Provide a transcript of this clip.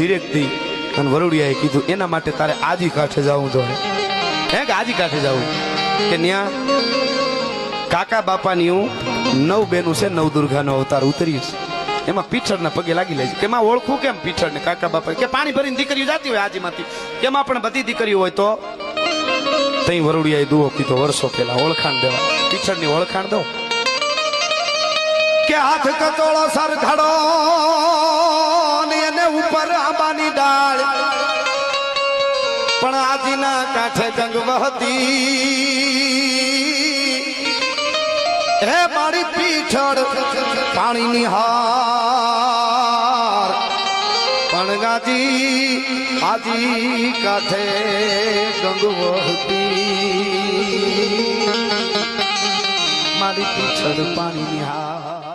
ધીરેક દી અને વરુડિયાએ કીધું એના માટે તારે આજી કાંઠે જવું જોઈએ હે કે આજી કાંઠે જવું કે ન્યા કાકા બાપાની હું 9 બેનું છે 9 દુર્ગાનો અવતાર ઉતરીશ એમાં પીઠળના પગે લાગી લે છે કે માં ઓળખું કેમ પીઠળ ને કાકા બાપા કે પાણી ભરીને દીકરીઓ જાતી હોય આજીમાંથી કેમાં પણ બધી દીકરીઓ હોય તો તઈ વરુડિયાએ દુઓ કીધો વર્ષો પહેલા ઓળખાણ દેવા પીઠળની ઓળખાણ દો કે હાથ કચોળો સર ઘડો ને એને ઉપર આંબાની ડાળ પણ આજીના કાંઠે ગંગ વહતી હે મારી પીઠળ પાણીની હાર પણ ગાજી આજી કાંઠે ગંગ વહતી મારી પીઠળ પાણીની હાર